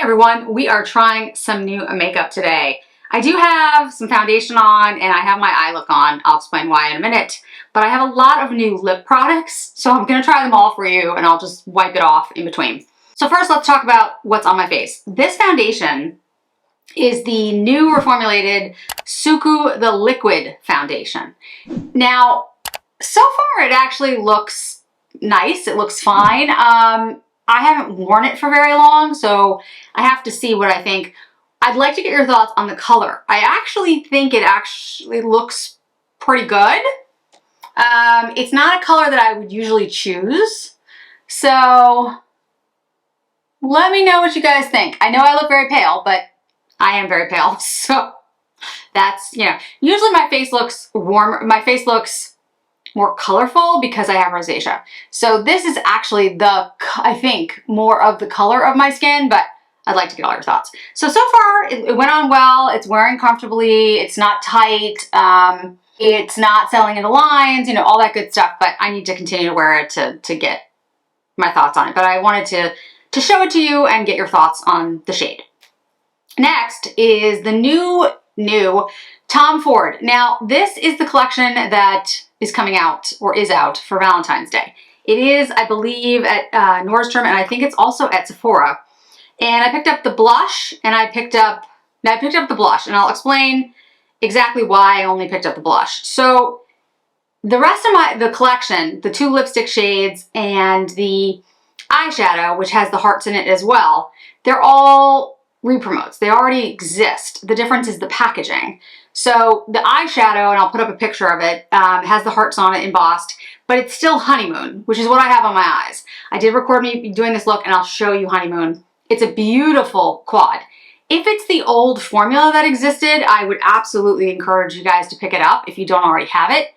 Everyone, we are trying some new makeup today. I do have some foundation on and I have my eye look on. I'll explain why in a minute. But I have a lot of new lip products, so I'm gonna try them all for you and I'll just wipe it off in between. So first, let's talk about what's on my face. This foundation is the new reformulated Suqqu the Liquid Foundation. Now, so far it actually looks nice. It looks fine. I haven't worn it for very long, so I have to see what I think. I'd like to get your thoughts on the color. I actually think it actually looks pretty good. It's not a color that I would usually choose, so let me know what you guys think. I know I look very pale, but I am very pale, so that's, you know, usually my face looks warmer. My face looks more colorful because I have rosacea. So this is actually I think, more of the color of my skin, but I'd like to get all your thoughts. So far, it went on well. It's wearing comfortably. It's not tight. It's not selling into lines, you know, all that good stuff, but I need to continue to wear it to get my thoughts on it. But I wanted to show it to you and get your thoughts on the shade. Next is the new Tom Ford. Now, this is the collection that is coming out or is out for Valentine's Day. It is, I believe, at Nordstrom, and I think it's also at Sephora. And I picked up the blush, and I picked up the blush, and I'll explain exactly why I only picked up the blush. So the rest of the collection, the two lipstick shades and the eyeshadow, which has the hearts in it as well, they're all re-promotes. They already exist. The difference is the packaging. So the eyeshadow, and I'll put up a picture of it, has the hearts on it embossed, but it's still Honeymoon, which is what I have on my eyes. I did record me doing this look and I'll show you Honeymoon. It's a beautiful quad. If it's the old formula that existed, I would absolutely encourage you guys to pick it up if you don't already have it,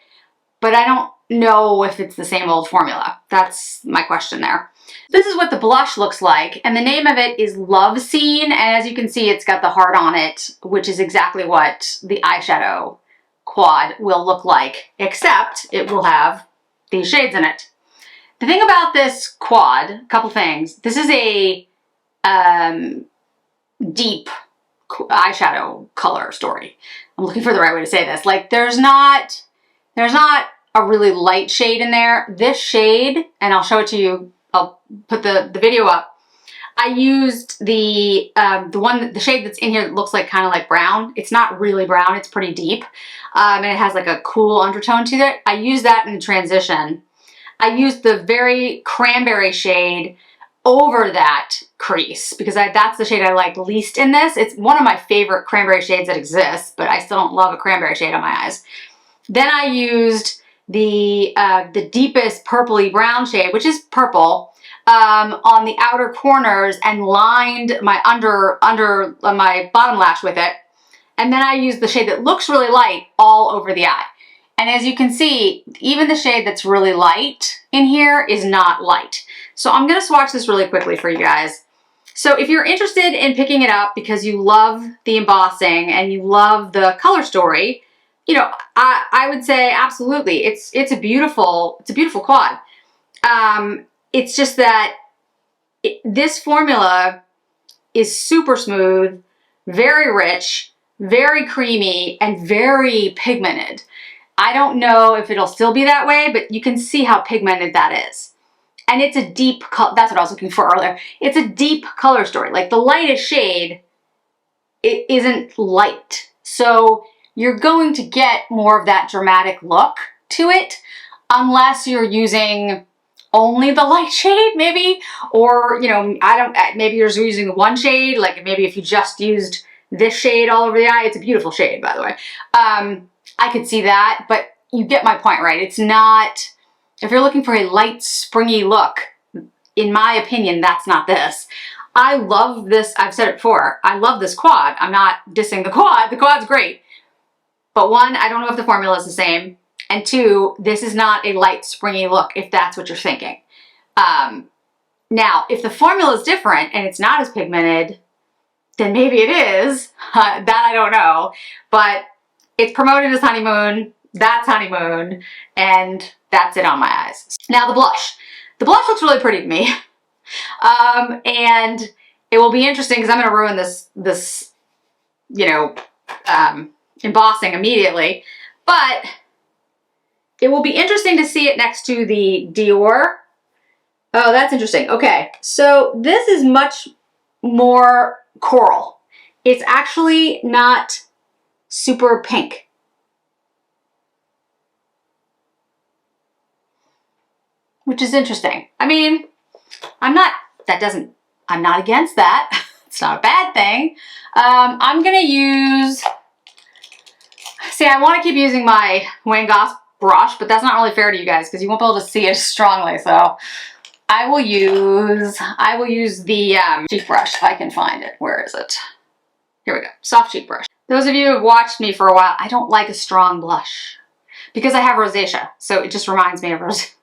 but I don't know if it's the same old formula. That's my question there. This is what the blush looks like, and the name of it is Love Scene, and as you can see, it's got the heart on it, which is exactly what the eyeshadow quad will look like, except it will have these shades in it. The thing about this quad, a couple things. This is a deep eyeshadow color story. I'm looking for the right way to say this. Like, there's not a really light shade in there. This shade, and I'll show it to you, I'll put the video up. I used the shade that's in here that looks like kind of like brown. It's not really brown, it's pretty deep. And it has like a cool undertone to it. I used that in the transition. I used the very cranberry shade over that crease because that's the shade I like least in this. It's one of my favorite cranberry shades that exists, but I still don't love a cranberry shade on my eyes. Then I used the deepest purpley brown shade, which is purple, on the outer corners and lined my under my bottom lash with it. And then I used the shade that looks really light all over the eye. And as you can see, even the shade that's really light in here is not light. So I'm gonna swatch this really quickly for you guys. So if you're interested in picking it up because you love the embossing and you love the color story, you know, I would say absolutely. It's a beautiful quad. It's just that this formula is super smooth, very rich, very creamy, and very pigmented. I don't know if it'll still be that way, but you can see how pigmented that is. And it's a deep color. That's what I was looking for earlier. It's a deep color story. Like the lightest shade, it isn't light. So you're going to get more of that dramatic look to it unless you're using only the light shade maybe, or, you know, maybe you're using one shade, like maybe if you just used this shade all over the eye. It's a beautiful shade, by the way. I could see that, but you get my point, right? It's not, if you're looking for a light, springy look, in my opinion, that's not this. I love this, I've said it before, I love this quad. I'm not dissing the quad, the quad's great. But one, I don't know if the formula is the same. And two, this is not a light, springy look, if that's what you're thinking. Now, if the formula is different and it's not as pigmented, then maybe it is. That I don't know. But it's promoted as Honeymoon, that's Honeymoon, and that's it on my eyes. Now the blush. The blush looks really pretty to me. And It will be interesting because I'm going to ruin this, you know, embossing immediately, but it will be interesting to see it next to the Dior. Oh, that's interesting. Okay, so this is much more coral. It's actually not super pink. Which is interesting. I mean, I'm not against that. It's not a bad thing. I'm gonna use, see, I wanna keep using my Wayne Goss brush, but that's not really fair to you guys because you won't be able to see it strongly, so I will use the cheek brush if I can find it. Where is it? Here we go, soft cheek brush. Those of you who have watched me for a while, I don't like a strong blush because I have rosacea, so it just reminds me of rosacea.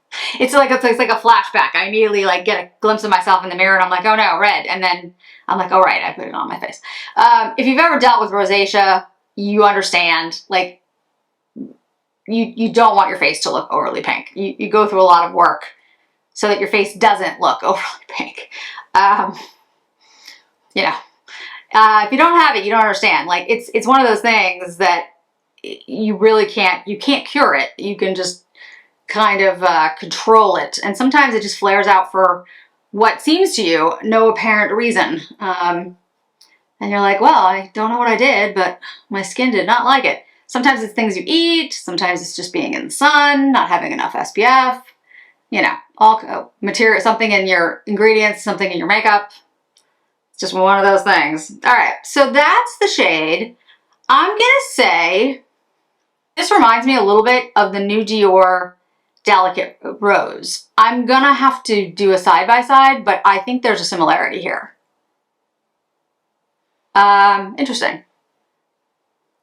It's like a flashback. I immediately like get a glimpse of myself in the mirror and I'm like, oh no, red. And then I'm like, all right, I put it on my face. If you've ever dealt with rosacea, you understand, like, you don't want your face to look overly pink. You go through a lot of work so that your face doesn't look overly pink. You know, if you don't have it, you don't understand. Like, it's one of those things that you really can't cure it. You can just kind of control it, and sometimes it just flares out for what seems to you no apparent reason, and you're like, well, I don't know what I did, but my skin did not like it. Sometimes it's things you eat, sometimes it's just being in the sun, not having enough SPF, you know, all material, something in your ingredients, something in your makeup. It's just one of those things. All right, so that's the shade. I'm gonna say this reminds me a little bit of the new Dior Delicate Rose. I'm gonna have to do a side-by-side, but I think there's a similarity here. Interesting.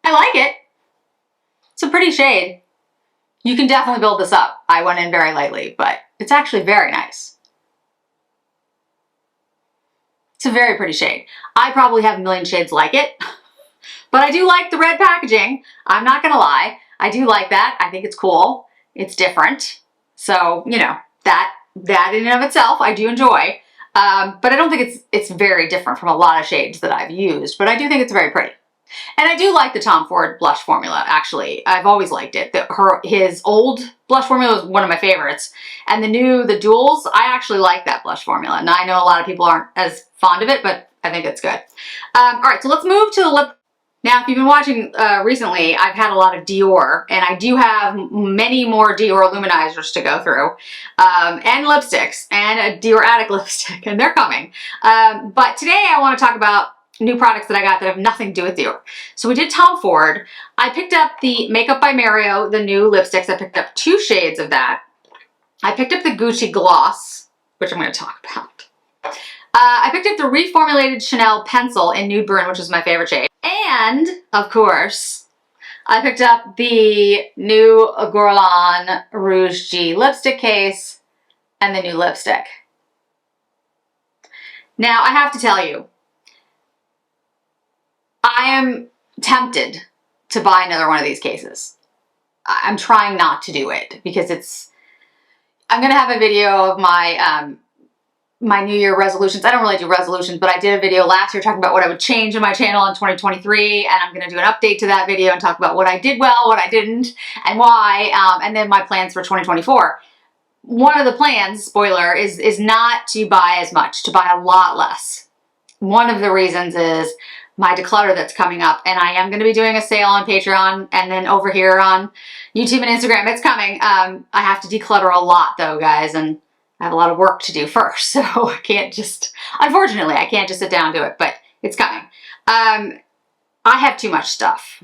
I like it. It's a pretty shade. You can definitely build this up. I went in very lightly, but it's actually very nice. It's a very pretty shade. I probably have a million shades like it, but I do like the red packaging. I'm not gonna lie. I do like that. I think it's cool. It's different. So, you know, that in and of itself, I do enjoy. But I don't think it's very different from a lot of shades that I've used, but I do think it's very pretty. And I do like the Tom Ford blush formula, actually. I've always liked it. His old blush formula was one of my favorites. And the duals, I actually like that blush formula. And I know a lot of people aren't as fond of it, but I think it's good. All right, so let's move to the lip. Now, if you've been watching recently, I've had a lot of Dior, and I do have many more Dior luminizers to go through, and lipsticks, and a Dior Addict lipstick, and they're coming. But today I want to talk about new products that I got that have nothing to do with Dior. So we did Tom Ford. I picked up the Makeup by Mario, the new lipsticks. I picked up 2 shades of that. I picked up the Gucci Gloss, which I'm going to talk about. I picked up the reformulated Chanel Pencil in Nude Brune, which is my favorite shade. And, of course, I picked up the new Guerlain Rouge G lipstick case and the new lipstick. Now, I have to tell you, I am tempted to buy another one of these cases. I'm trying not to do it because I'm going to have a video of my my New Year resolutions. I don't really do resolutions, but I did a video last year talking about what I would change in my channel in 2023, and I'm going to do an update to that video and talk about what I did well, what I didn't, and why, and then my plans for 2024. One of the plans, spoiler, is not to buy as much, to buy a lot less. One of the reasons is my declutter that's coming up, and I am going to be doing a sale on Patreon, and then over here on YouTube and Instagram, it's coming. I have to declutter a lot though, guys, and I have a lot of work to do first, so I can't just, unfortunately, I can't just sit down and do it, but it's coming. I have too much stuff.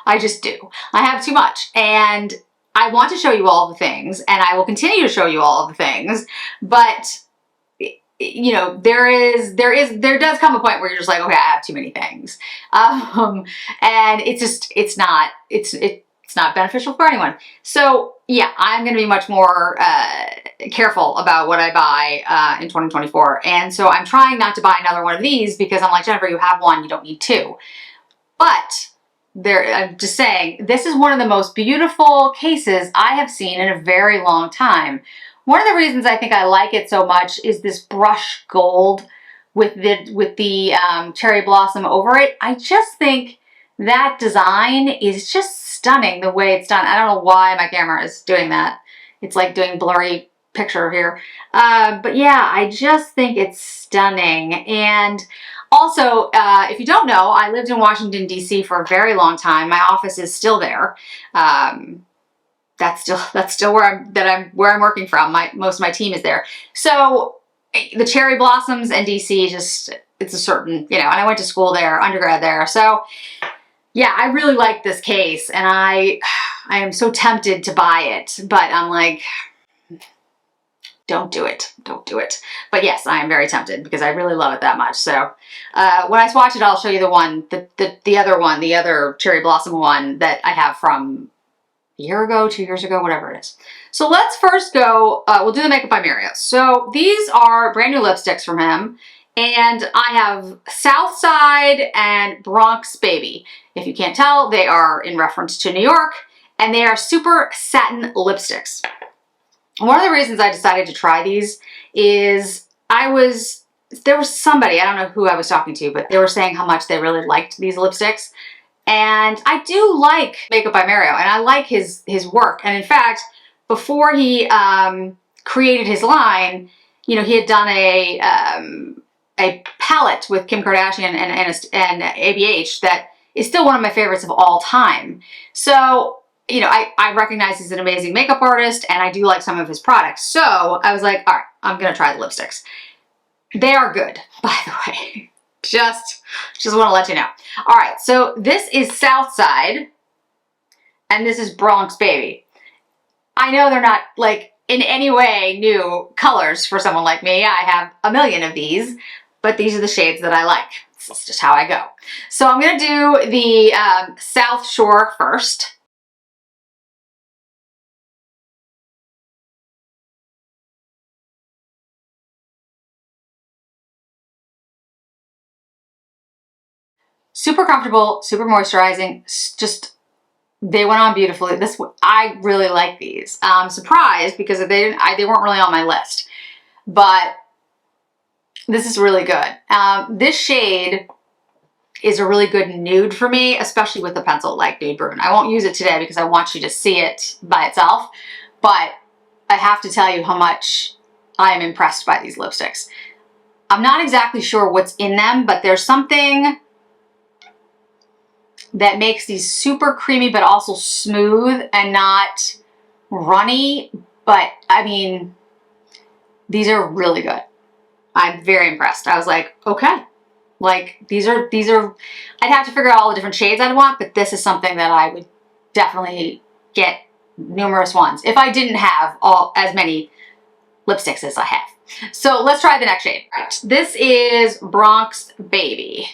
I just do. I have too much, and I want to show you all the things, and I will continue to show you all of the things, but you know, there does come a point where you're just like, okay, I have too many things, and it's not beneficial for anyone. So yeah, I'm going to be much more careful about what I buy in 2024. And so I'm trying not to buy another one of these because I'm like, Jennifer, you have one, you don't need 2. But I'm just saying, this is one of the most beautiful cases I have seen in a very long time. One of the reasons I think I like it so much is this brush gold with the cherry blossom over it. I just think that design is just stunning the way it's done. I don't know why my camera is doing that. It's like doing blurry picture here. But yeah, I just think it's stunning. And also, if you don't know, I lived in Washington, D.C. for a very long time. My office is still there. That's still where I'm working from. Most of my team is there. So the cherry blossoms in DC, it's a certain, you know, and I went to school there, undergrad there. So yeah, I really like this case, and I am so tempted to buy it, but I'm like, don't do it. Don't do it. But yes, I am very tempted because I really love it that much. So when I swatch it, I'll show you the other cherry blossom one that I have from a year ago, 2 years ago, whatever it is. So let's first go, we'll do the Makeup by Mario. So these are brand new lipsticks from him. And I have Southside and Bronx Baby. If you can't tell, they are in reference to New York, and they are super satin lipsticks. One of the reasons I decided to try these is there was somebody, I don't know who I was talking to, but they were saying how much they really liked these lipsticks. And I do like Makeup by Mario, and I like his work. And in fact, before he created his line, you know, he had done a palette with Kim Kardashian and ABH that is still one of my favorites of all time. So, you know, I recognize he's an amazing makeup artist, and I do like some of his products. So I was like, all right, I'm gonna try the lipsticks. They are good, by the way. Just want to let you know. All right, so this is Southside, and this is Bronx Baby. I know they're not like in any way new colors for someone like me. I have a million of these, but these are the shades that I like. This is just how I go. So I'm gonna do the South Shore first. Super comfortable, super moisturizing, just they went on beautifully. I really like these. I'm surprised because they weren't really on my list, but this is really good. This shade is a really good nude for me, especially with the pencil like Nude Brune. I won't use it today because I want you to see it by itself, but I have to tell you how much I am impressed by these lipsticks. I'm not exactly sure what's in them, but there's something that makes these super creamy but also smooth and not runny. But I mean, these are really good. I'm very impressed. I was like, okay, like these are, I'd have to figure out all the different shades I'd want, but this is something that I would definitely get numerous ones if I didn't have as many lipsticks as I have. So let's try the next shade. Right. This is Bronx Baby.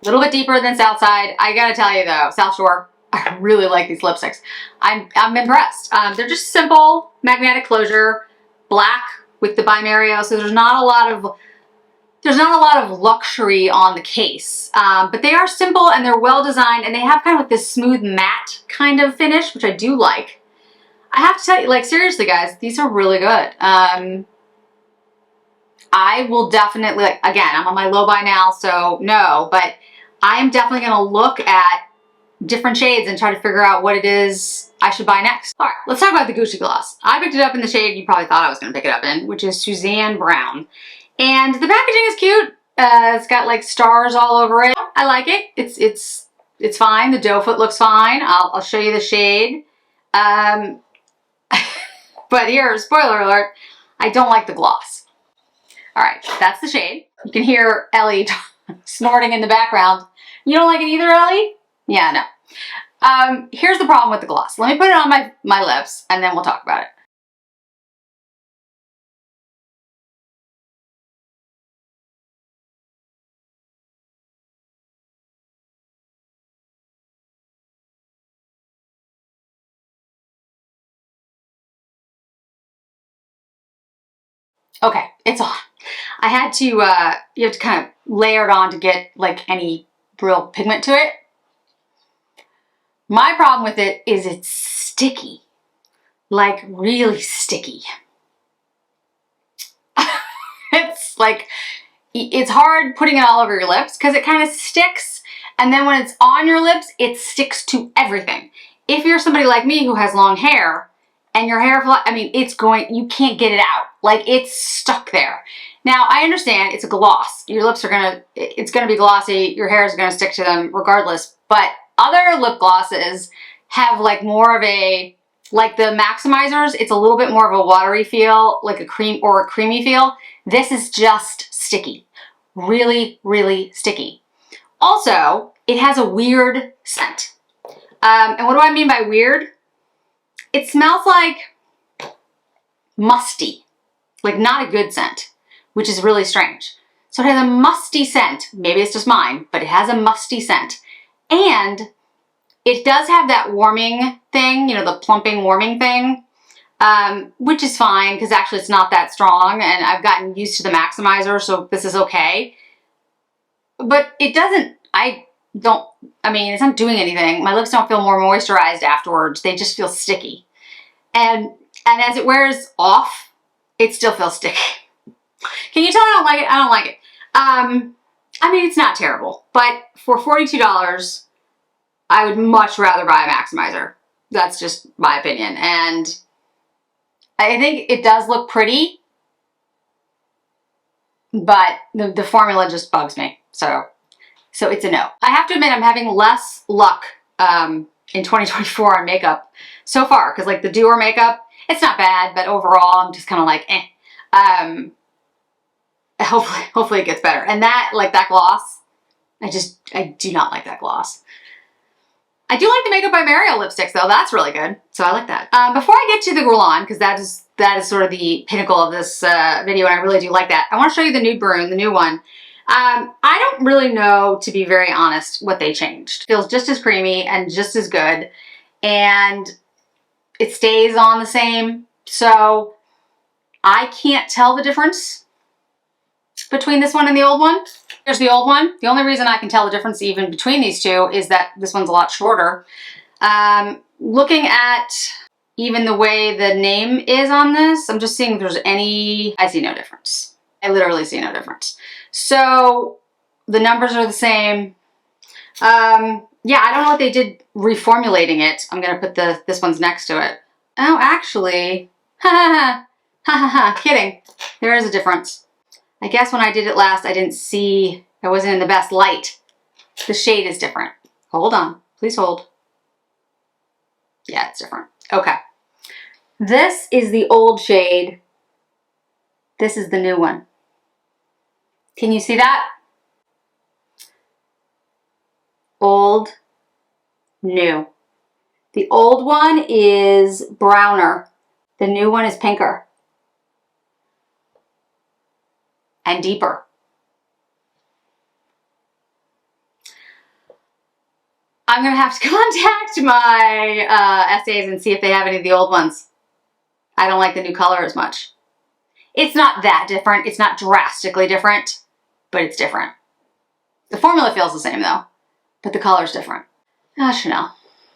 A little bit deeper than Southside. I gotta tell you though, South Shore, I really like these lipsticks. I'm impressed. They're just simple, magnetic closure, black with the by Mario, so there's not a lot of luxury on the case. But they are simple and they're well designed, and they have kind of like this smooth matte kind of finish, which I do like. I have to tell you, like seriously guys, these are really good. I will definitely, like, again, I'm on my low buy now, so no, but I am definitely gonna look at different shades and try to figure out what it is I should buy next. All right, let's talk about the Gucci gloss. I picked it up in the shade you probably thought I was gonna pick it up in, which is Suzanne Brown. And the packaging is cute. It's got like stars all over it. I like it. It's fine. The doe foot looks fine. I'll show you the shade. But here, spoiler alert, I don't like the gloss. All right, that's the shade. You can hear Ellie snorting in the background. You don't like it either, Ellie? Yeah, no. Here's the problem with the gloss. Let me put it on my lips and then we'll talk about it. Okay, it's on. I had to, you have to kind of layer it on to get like any real pigment to it. My problem with it is it's sticky, like really sticky. It's like, it's hard putting it all over your lips because it kind of sticks. And then when it's on your lips, it sticks to everything. If you're somebody like me who has long hair and your hair, I mean, you can't get it out. Like, it's stuck there. Now, I understand it's a gloss. Your lips it's gonna be glossy. Your hair is gonna stick to them regardless. But other lip glosses have like more of a, like the maximizers, it's a little bit more of a watery feel, like a creamy feel. This is just sticky. Really, really sticky. Also, it has a weird scent. And what do I mean by weird? It smells like musty, like not a good scent, which is really strange. So it has a musty scent. Maybe it's just mine, but it has a musty scent. And it does have that warming thing, you know, the plumping warming thing, which is fine because actually it's not that strong and I've gotten used to the maximizer, so this is okay. But it doesn't, I mean, it's not doing anything. My lips don't feel more moisturized afterwards. They just feel sticky. And as it wears off, it still feels sticky. Can you tell I don't like it? I don't like it. I mean, it's not terrible, but for $42, I would much rather buy a maximizer. That's just my opinion. And I think it does look pretty, but the formula just bugs me. So it's a no. I have to admit I'm having less luck in 2024 on makeup so far, because like the Dior makeup, it's not bad, but overall I'm just kind of like, eh. Hopefully it gets better. And that, like that gloss, I do not like that gloss. I do like the Makeup by Mario lipsticks though. That's really good. So I like that. Before I get to the Guerlain, because that is sort of the pinnacle of this video, and I really do like that, I want to show you the Nude Brune, the new one. I don't really know, to be very honest, what they changed. It feels just as creamy and just as good, and it stays on the same. So I can't tell the difference between this one and the old one. Here's the old one. The only reason I can tell the difference even between these two is that this one's a lot shorter. Looking at even the way the name is on this, I'm just seeing if there's any, I see no difference. I literally see no difference. So the numbers are the same. Yeah, I don't know what they did reformulating it. I'm gonna put this one's next to it. Oh, actually, kidding. There is a difference. I guess when I did it last, I didn't see, I wasn't in the best light. The shade is different. Hold on, please hold. Yeah, it's different. Okay. This is the old shade. This is the new one. Can you see that? Old, new. The old one is browner. The new one is pinker. And deeper. I'm gonna have to contact my essays and see if they have any of the old ones. I don't like the new color as much. It's not that different. It's not drastically different, but it's different. The formula feels the same though, but the color's different. Chanel.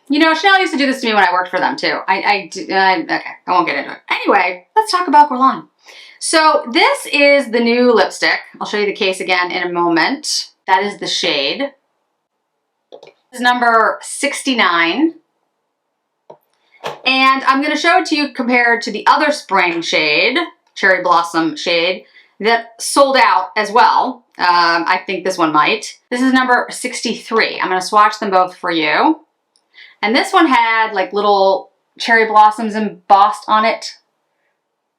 You know, Chanel used to do this to me when I worked for them too. Okay, I won't get into it. Anyway, let's talk about Guerlain. So this is the new lipstick. I'll show you the case again in a moment. That is the shade. This is number 69. And I'm going to show it to you compared to the other spring shade, Cherry Blossom shade, that sold out as well. I think this one might. This is number 63. I'm going to swatch them both for you. And this one had like little cherry blossoms embossed on it.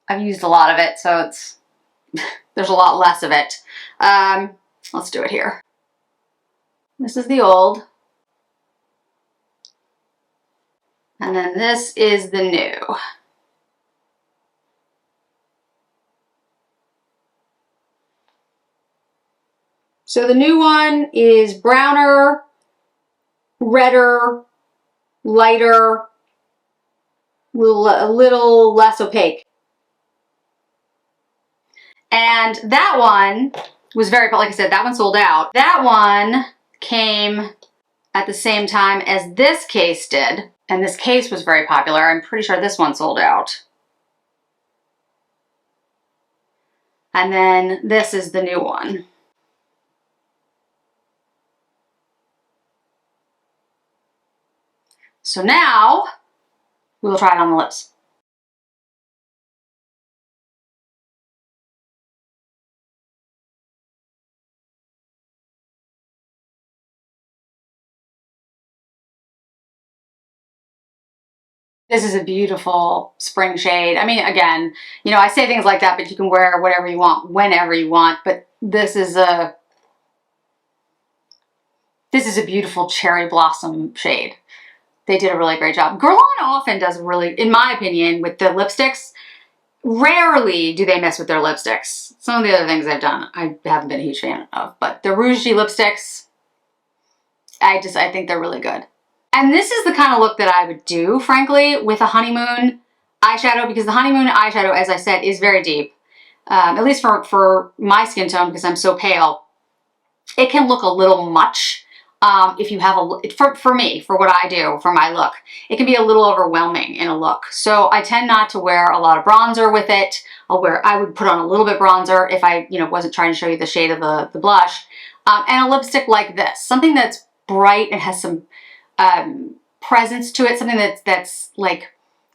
I've used a lot of it, so it's there's a lot less of it. Let's do it here. This is the old. And then this is the new. So the new one is browner, redder, lighter, a little less opaque. And that one was very, like I said, that one sold out. That one came at the same time as this case did. And this case was very popular. I'm pretty sure this one sold out. And then this is the new one. So now we will try it on the lips. This is a beautiful spring shade. I mean, again, you know, I say things like that, but you can wear whatever you want, whenever you want. But this is a beautiful cherry blossom shade. They did a really great job. Guerlain often does really, in my opinion, with the lipsticks, rarely do they mess with their lipsticks. Some of the other things they've done, I haven't been a huge fan of, but the rougey lipsticks, I think they're really good. And this is the kind of look that I would do, frankly, with a Honeymoon eyeshadow, because the Honeymoon eyeshadow, as I said, is very deep. At least for my skin tone, because I'm so pale, it can look a little much. If you have for me, for what I do, for my look, it can be a little overwhelming in a look. So I tend not to wear a lot of bronzer with it. I would put on a little bit bronzer if I, you know, wasn't trying to show you the shade of the blush. And a lipstick like this, something that's bright and has some presence to it, something that's like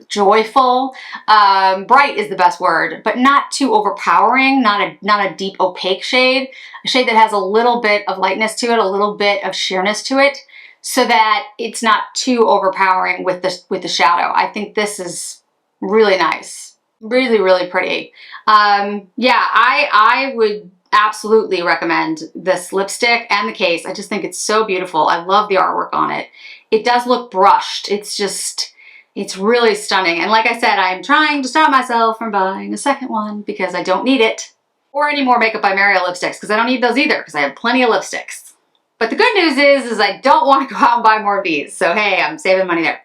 joyful. Bright is the best word, but not too overpowering, not a deep opaque shade, a shade that has a little bit of lightness to it, a little bit of sheerness to it, so that it's not too overpowering with the shadow. I think this is really nice, really, really pretty. Yeah, I would absolutely recommend this lipstick and the case. I just think it's so beautiful. I love the artwork on it. It does look brushed. It's really stunning. And like I said, I'm trying to stop myself from buying a second one because I don't need it. Or any more Makeup by Mario lipsticks, because I don't need those either, because I have plenty of lipsticks. But the good news is I don't want to go out and buy more of these. So hey, I'm saving money there.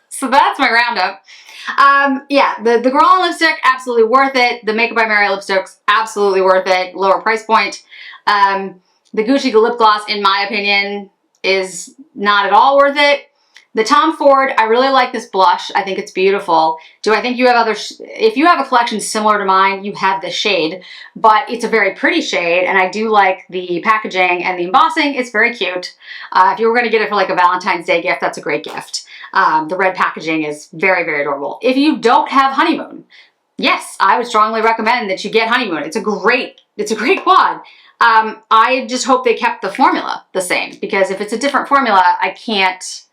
So that's my roundup. Yeah, the Guerlain lipstick, absolutely worth it. The Makeup by Mario lipsticks, absolutely worth it. Lower price point. The Gucci lip gloss, in my opinion, is not at all worth it. The Tom Ford, I really like this blush. I think it's beautiful. Do I think you have if you have a collection similar to mine, you have this shade, but it's a very pretty shade, and I do like the packaging and the embossing. It's very cute. If you were gonna get it for like a Valentine's Day gift, that's a great gift. The red packaging is very, very adorable. If you don't have Honeymoon, yes, I would strongly recommend that you get Honeymoon. It's a great quad. I just hope they kept the formula the same, because if it's a different formula, I can't,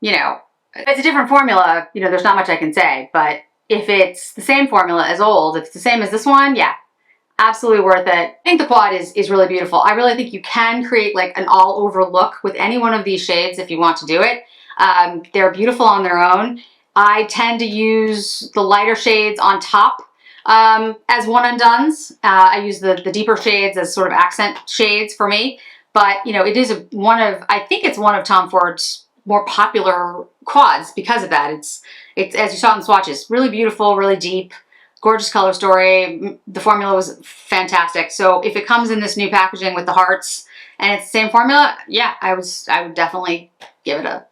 you know, if it's a different formula, you know, there's not much I can say. But if it's the same formula as old, if it's the same as this one, yeah, absolutely worth it. I think the quad is really beautiful. I really think you can create like an all over look with any one of these shades if you want to do it. They're beautiful on their own. I tend to use the lighter shades on top as one and dones. I use the deeper shades as sort of accent shades for me. But, you know, it is I think it's one of Tom Ford's more popular quads because of that. It's as you saw in the swatches, really beautiful, really deep, gorgeous color story. The formula was fantastic. So if it comes in this new packaging with the hearts and it's the same formula, yeah, I would definitely give it a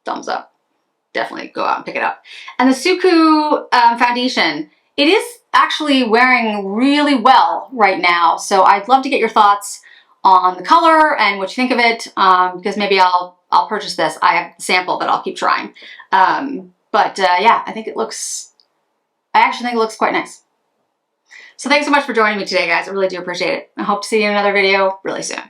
thumbs up. Definitely go out and pick it up. And the Suqqu Foundation, it is actually wearing really well right now. So I'd love to get your thoughts on the color and what you think of it, because maybe I'll purchase this. I have a sample that I'll keep trying. Yeah, I actually think it looks quite nice. So thanks so much for joining me today, guys. I really do appreciate it. I hope to see you in another video really soon.